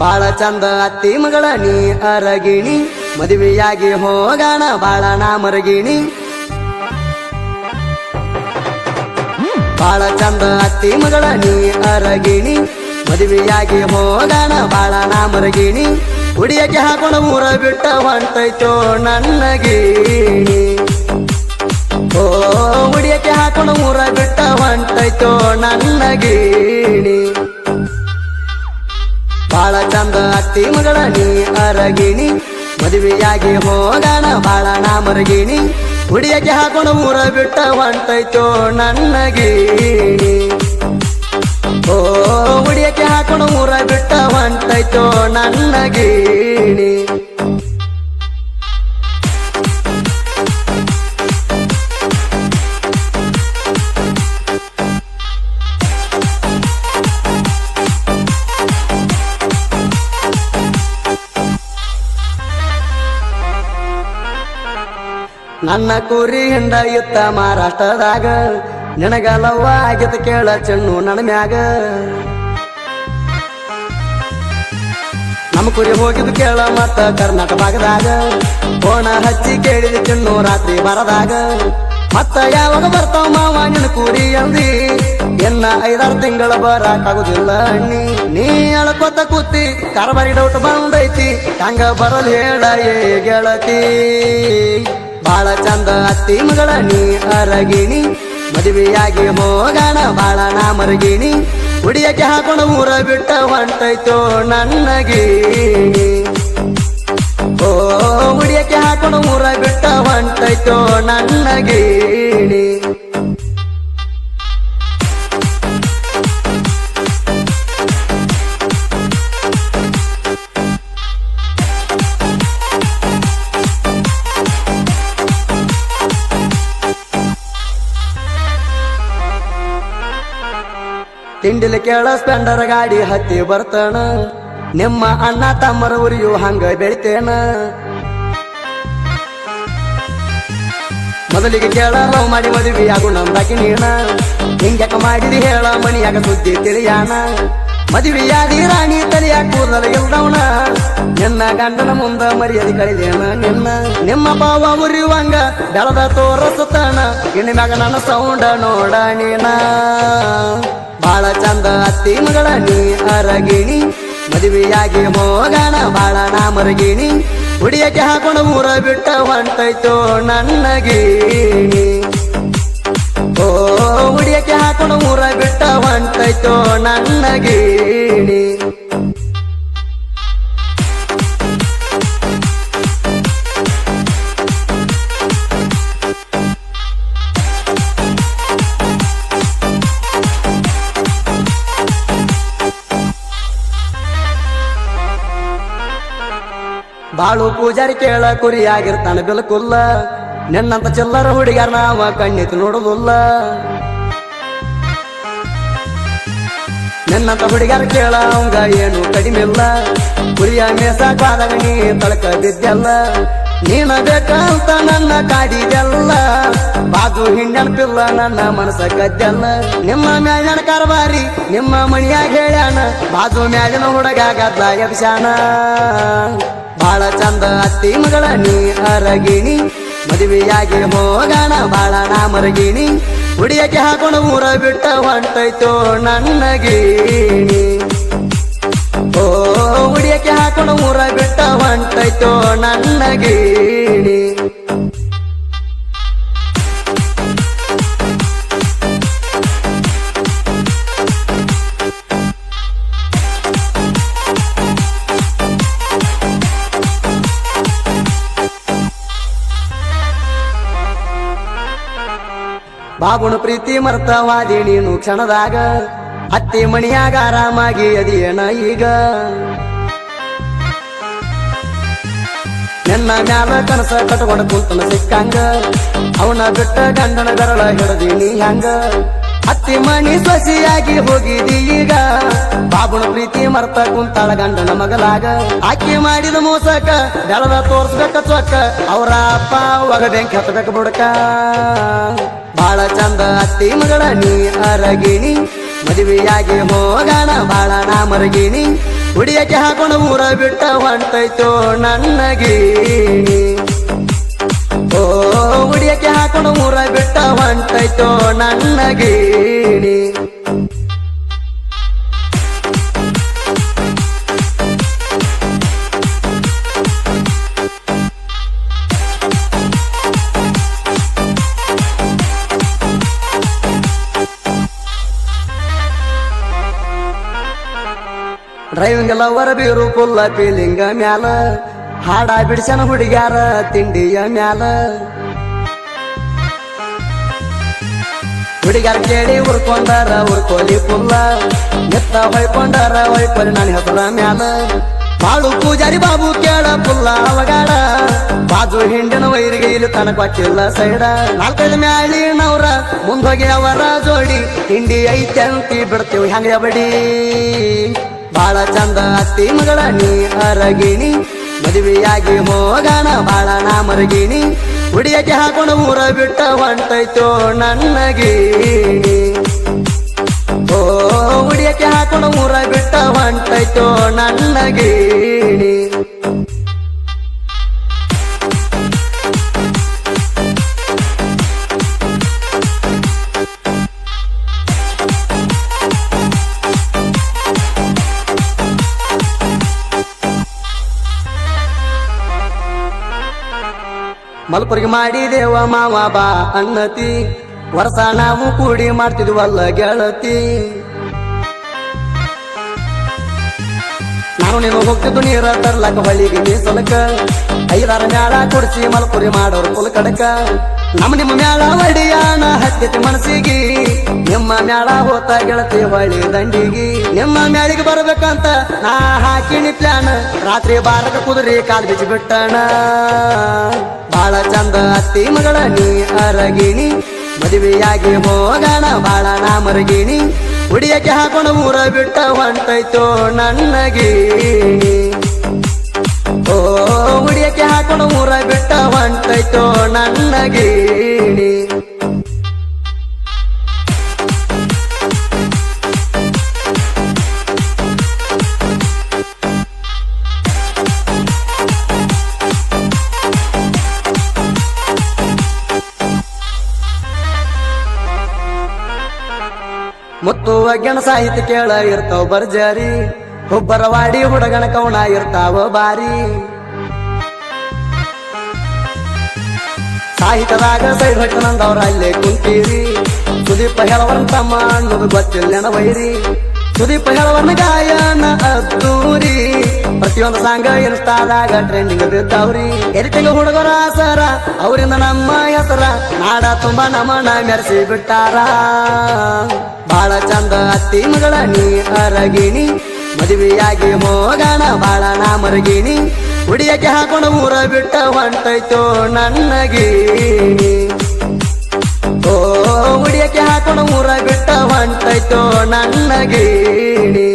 ಬಾಳ ಚಂದ ಅತ್ತಿ ಮಗಳ ನೀ ಅರಗಿಣಿ ಮದುವೆಯಾಗಿ ಹೋಗಾಣ ಬಾಳ ನಾ ಮರಗಿಣಿ ಬಾಳ ಚಂದ ಅತ್ತಿ ಮಗಳ ನೀ ಅರಗಿಣಿ ಮದುವೆಯಾಗಿ ಹೋಗಾಣ ಬಾಳ ನಾ ಮರಗಿಣಿ ಹುಡಿಯಕ್ಕೆ ಹಾಕೊಂಡು ಊರ ಬಿಟ್ಟ ಹೊಂಟೈತೋ ನನ್ನ ಗೀಣಿ ಓ ಹುಡಿಯಕ್ಕೆ ಹಾಕೊಂಡು ಊರ ಬಿಟ್ಟ ಹೊಂಟೈತೋ ನನ್ನ ಗೀಣಿ ಬಾಳ ಚಂದ ಅತ್ತಿ ಮಗಳ ನೀ ಅರಗಿಣಿ ಮದುವೆಯಾಗಿ ಹೋಗಾಣ ಬಾಳ ನಾ ಮರಗಿಣಿ ಹುಡಿಯಕ್ಕೆ ಹಾಕೊಂಡು ಊರ ಬಿಟ್ಟ ಹೊಂಟೈತೋ ನನ್ನ ಗೀಣಿ ಓ ಹುಡಿಯಕ್ಕೆ ಹಾಕೊಂಡು ಊರ ಬಿಟ್ಟ ಹೊಂಟೈತೋ ನನ್ನ ಗೀಣಿ ನನ್ನ ಕುರಿ ಹಿಂಡ ಇತ್ತ ಮಹಾರಾಷ್ಟ್ರದಾಗ ನಿನಗಲವ್ವ ಆಗಿತ ಕೇಳ ಚೆನ್ನು ನನ್ನ ಮ್ಯಾಗ ನಮ್ಮ ಕುರಿ ಹೋಗಿದ್ದು ಕೇಳ ಮತ್ತ ಕರ್ನಾಟಕ ಭಾಗದಾಗ ಫೋನ ಹಚ್ಚಿ ಕೇಳಿದ ಚೆನ್ನು ರಾತ್ರಿ ಬರದಾಗ ಮತ್ತ ಯಾವಾಗ ಬರ್ತಾವ ಮಾವ ನಿನ್ನ ಕುರಿ ಅಂದಿ ಎನ್ನ 5-6 ತಿಂಗಳ ಬರಾಕಾಗುದಿಲ್ಲ ಅಣ್ಣಿ ನೀ ಅಳ್ಕೊತ ಕೂತಿ ಕಾರ್ಬಾರಿ ಡೌಟ್ ಬಂದೈತಿ ಹಂಗ ಬರಲ್ ಹೇಳ ಏ ಗೆಳತಿ ಬಾಳ ಚಂದ ಅತ್ತಿ ಮಗಳ ನೀ ಅರಗಿಣಿ ಮದುವೆಯಾಗಿ ಹೋಗಾಣ ಬಾಳ ನಾ ಮರಗಿಣಿ ಹುಡಿಯಕ್ಕೆ ಹಾಕೊಂಡು ಊರ ಬಿಟ್ಟ ಹೊಂಟೈತೋ ನನ್ನ ಗೀಣಿ ಓ ಹುಡಿಯಕ್ಕೆ ಹಾಕೊಂಡು ಊರ ಬಿಟ್ಟ ಹೊಂಟೈತೋ ನನ್ನ ಗೀಣಿ ತಿಂಡಿಲಿ ಕೇಳ ಸ್ಪೆಂಡರ್ ಗಾಡಿ ಹತ್ತಿ ಬರ್ತಾನ ನಿಮ್ಮ ಅಣ್ಣ ತಮ್ಮರ ಊರಿಯು ಹಂಗ ಬೆಳಿತೇನ ಮೊದಲಿಗೆ ಕೇಳ ಲವ್ ಮಾಡಿ ಮದುವೆ ಆಗು ನಮ್ದಾಕಿ ನೀಣ ಹಿಂಗ್ಯಾಕ ಮಾಡಿದಿ ಹೇಳ ಮನಿಯಾಗ ಸುದ್ದಿ ತಿಳಿಯಾಣ ಮದುವೆಯಾದಿ ರಾಣಿ ತಲಿಯ ಕೂದಲ ಇಲ್ದವನ ನಿನ್ನ ಗಂಡನ ಮುಂದ ಮರ್ಯಾದೆ ಕಳಿದೇನ ನಿಮ್ಮ ಬಾವ ಉರಿಯುವಂಗ ಬೆಳದ ತೋರಸುತ್ತಾನ ಇನ್ನು ಮ್ಯಾಗ ನನ್ನ ಸೌಂಡ ನೋಡ ನೀನ ಬಾಳ ಚಂದ ಅತ್ತಿ ಮಗಳ ನೀ ಅರಗಿಣಿ ಮದುವೆಯಾಗಿ ಹೋಗಾಣ ಬಾಳ ನಾ ಮರಗಿಣಿ ಹುಡಿಯಕ್ಕೆ ಹಾಕೊಂಡು ಊರ ಬಿಟ್ಟ ಹೊಂಟೈತೋ ನನ್ನ ಗೀಣಿ ಓ ಹುಡಿಯಕ್ಕೆ ಹಾಕೊಂಡು ಊರ ಬಿಟ್ಟ ಹೊಂಟೈತೋ ನನ್ನ ಗೀಣಿ ಬಾಳು ಪೂಜಾರಿ ಕೇಳ ಕುರಿಯಾಗಿರ್ತಾನ ಬಿಲ್ಕುಲ್ಲ ನಿನ್ನಂತ ಚಿಲ್ಲರ ಹುಡುಗ್ಯಾರ ನಾವ ಕಣ್ಣೆತ್ತಿ ನೋಡುದಿಲ್ಲ ನಿನ್ನಂತ ಹುಡುಗ್ಯಾರ ಕೇಳ ಅವಂಗ ಏನು ಕಡಿಮೆಲ್ಲ ಕುರಿಯ ಮೇಸಾಕಾದಾಗ ನೀ ತಳಕ ಬಿದ್ದೆಲ್ಲ ನೀನ ಬೇಕಂತ ನನ್ನ ಕಾಡಿದೆಲ್ಲ ಬಾಜು ಹಿಂಡನಪಿಲ್ಲ ನನ್ನ ಮನಸ್ಸ ಕದ್ದೆಲ್ಲ ನಿಮ್ಮ ಮ್ಯಾಲಿನ ಕಾರ್ಬಾರಿ ನಿಮ್ಮ ಮಣಿಯಾಗ ಹೇಳ್ಯಾನ ಬಾಜು ಮ್ಯಾಲಿನ ಹುಡುಗ ಗದ್ಲ ಎಬ್ಸ್ಯಾನ ಬಾಳ ಚಂದ ಅತ್ತಿ ಮಗಳ ನೀ ಅರಗಿಣಿ ಮದುವೆಯಾಗಿ ಹೋಗಾಣ ಬಾಳ ನಾ ಮರಗಿಣಿ ಹುಡಿಯಕ್ಕೆ ಹಾಕೊಂಡು ಊರ ಬಿಟ್ಟ ಹೊಂಟೈತೋ ನನ್ನ ಗೀಣಿ ಓ ಹುಡಿಯಕ್ಕೆ ಹಾಕೊಂಡು ಊರ ಬಿಟ್ಟ ಹೊಂಟೈತೋ ನನ್ನ ಗೀಣಿ ಬಾಬುಣ ಪ್ರೀತಿ ಮರ್ತವಾದಿ ನೀನು ಕ್ಷಣದಾಗ ಅತ್ತಿ ಮಣಿಯಾಗ ಆರಾಮಾಗಿ ಅದಿಯೇನ ಈಗ ನಿನ್ನ ಮ್ಯಾಲ ಕನಸ ಕಟ್ಕೊಂಡು ಕುಂತನ ಸಿಕ್ಕಂಗ ಅವನ ಬಿಟ್ಟ ಗಂಡನ ಗರಳ ಹಿಡದೀನಿ ಹಂಗ ಅತ್ತಿ ಮಣಿ ಸೊಸಿಯಾಗಿ ಹೋಗಿದಿ ಈಗ ಬಾಬುಣ ಪ್ರೀತಿ ಮರ್ತ ಕುಂತಾಳ ಗಂಡನ ಮಗಲಾಗ ಆಕಿ ಮಾಡಿದ ಮೋಸಕ ಬೆಳದ ತೋರ್ಸ್ಬೇಕ ಚೊಕ್ಕ ಅವರ ಅಪ್ಪ ಒಗದೆಂಕ್ ಹತ್ಬೇಕ ಬುಡಕ ಬಾಳ ಚಂದ ಅತ್ತಿ ಮಗಳ ನೀ ಅರಗಿಣಿ ಮದುವೆಯಾಗಿ ಹೋಗಾಣ ಬಾಳ ನಾ ಮರಗಿಣಿ ಹುಡಿಯಕ್ಕೆ ಹಾಕೊಂಡು ಊರ ಬಿಟ್ಟ ಹೊಂಟೈತೋ ನನ್ನ ಗೀಣಿ ಓ ಹುಡಿಯಕ್ಕೆ ಹಾಕೊಂಡು ಊರ ಬಿಟ್ಟ ಹೊಂಟೈತೋ ನನ್ನ ಗೀಣಿ ಡ್ರೈವಿಂಗ್ ಲವರ್ ಬೀರು ಫುಲ್ಲ ಫೀಲಿಂಗ ಮ್ಯಾಲ ಹಾಡ ಬಿಡ್ಸನ ಹುಡುಗ್ಯಾರ ತಿಂಡಿಯ ಮ್ಯಾಲ ಹುಡುಗ್ಯಾರ ಕೇಳಿ ಉರ್ಕೊಂಡಾರ ಉರ್ಕೋಲಿ ಫುಲ್ಲ ನಿತ್ತ ಹೊಯ್ಕೊಂಡಾರ ಹೊಯ್ಕೊಲಿ ನನ್ನ ಹೆಸರ ಮ್ಯಾಲ ಬಾಳು ಪೂಜಾರಿ ಬಾಬು ಕೇಳ ಫುಲ್ಲ ಅವಗಾಡ ಬಾಜು ಹಿಂಡಿನ ವೈರಿಗೆ ಇಲ್ಲಿ ತನಕ ಕೊಟ್ಟಿಲ್ಲ ಸೈಡ ನಾಲ್ಕೈದು ಮ್ಯಾಲಿನವ್ರ ಮುಂದೋಗಿ ಅವರ ಜೋಡಿ ಹಿಂಡಿ ಐತಂತಿ ಬಿಡ್ತೇವೆ ಹೆಂಗ ಬಡಿ ಬಾಳ ಚಂದ ಅತ್ತಿ ಮಗಳ ನೀ ಅರಗಿಣಿ ಮದುವೆಯಾಗಿ ಹೋಗಾಣ ಬಾಳ ನಾ ಮರಗಿಣಿ ಹುಡಿಯಕ್ಕೆ ಹಾಕೊಂಡು ಊರ ಬಿಟ್ಟ ಹೊಂಟೈತೋ ನನ್ನ ಗೀಣಿ ಓ ಹುಡಿಯಕ್ಕೆ ಹಾಕೊಂಡು ಊರ ಬಿಟ್ಟ ಹೊಂಟೈತೋ ನನ್ನ ಗೀಣಿ ಮಲ್ಪುರಿಗೆ ಮಾಡಿದೇವ ಮಾವ ಬಾ ಅನ್ನತಿ ವರ್ಷ ನಾವು ಕೂಡಿ ಮಾಡ್ತಿದ್ವಲ್ಲ ಗೆಳತಿ ನಾನು ನೀನು ಹೋಗ್ತಿದ್ದು ನೀರ ತರ್ಲಕ ಹೊಳಿಗೆ ಮೀಸಲಕ ಐದಾರ ಮ್ಯಾಳ ಕುಡಿಸಿ ಮಲ್ಪುರಿ ಮಾಡೋರು ಕುಲ್ ಕಡಕ ನಿಮ್ಮ ಮ್ಯಾಳ ಒಡಿಯಾಣ ಹತ್ತೈತಿ ಮನಸ್ಸಿಗೆ ನಿಮ್ಮ ಮ್ಯಾಳ ಹೋತ ಗೆಳತಿ ಹೊಳಿ ದಂಡಿಗಿ ನಿಮ್ಮ ಮ್ಯಾಳಿಗೆ ಬರ್ಬೇಕಂತ ನಾ ಹಾಕಿನಿ ಪ್ಲಾನ್ ರಾತ್ರಿ ಬಾರಕ ಕುದುರಿ ಕಾಲ್ ಬಿಚ್ಚಿ ಬಿಟ್ಟಣ ಬಾಳ ಚಂದ ಅತ್ತಿ ಮಗಳ ನೀ ಅರಗಿಣಿ ಮದುವೆಯಾಗಿ ಹೋಗಾಣ ಬಾಳ ನಾ ಮರಗಿಣಿ ಹುಡಿಯಕ್ಕೆ ಹಾಕೊಂಡು ಊರ ಬಿಟ್ಟ ಹೊಂಟೈತೋ ನನ್ನ ಗೀಣಿ ಓ ಹುಡಿಯಕ್ಕೆ ಹಾಕೊಂಡು ಊರ ಬಿಟ್ಟ ಹೊಂಟೈತೋ ನನ್ನ ಗೀಣಿ ಮುತ್ತು ಒಗ್ಗಣ ಸಾಹಿತ್ಯ ಕೇಳ ಇರ್ತಾವ ಬರ್ಜಾರಿ ಹುಬ್ಬರವಾಡಿ ಹುಡುಗನ ಕವನ ಇರ್ತಾವ ಬಾರಿ ಸಾಹಿತ್ಯದಾಗ ಸೈಡ್ ಹೊಟ್ಟನಂದವ್ರ ಅಲ್ಲೇ ಕುಂತೀರಿ ಸುದೀಪ ಹೇಳವರ್ನ ತಮ್ಮ ಅನ್ನೋದು ಗೊತ್ತಿಲ್ಲ ವೈರಿ ಸುದೀಪ ಹೇಳವರ್ನ ಗಾಯನ ಅದ್ದೂರಿ ಪ್ರತಿಯೊಂದು ಸಾಂಗ ಇನ್ಸ್ಟಾದಾಗ ಟ್ರೆಂಡಿಂಗ್ ಬಿದ್ದಾವ್ರಿ ಎರಿಟಿಂಗ್ ಹುಡುಗರ ಆಸರ ಅವರಿಂದ ನಮ್ಮ ಹೆಸರ ನಾಡ ತುಂಬಾ ನಮನ ಮೆರೆಸಿ ಬಿಟ್ಟಾರ ಬಾಳ ಚಂದ ಅತ್ತಿ ಮಗಳ ನೀ ಅರಗಿಣಿ ಮದುವೆಯಾಗಿ ಹೋಗಾಣ ಬಾಳ ನಾ ಮರಗಿಣಿ ಹುಡಿಯಕ್ಕೆ ಹಾಕೊಂಡು ಊರ ಬಿಟ್ಟ ಹೊಂಟೈತೋ ನನ್ನ ಗೀಣಿ ಓ ಹುಡಿಯಕ್ಕೆ ಹಾಕೊಂಡು ಊರ ಬಿಟ್ಟ ಹೊಂಟೈತೋ ನನ್ನ ಗೀಣಿ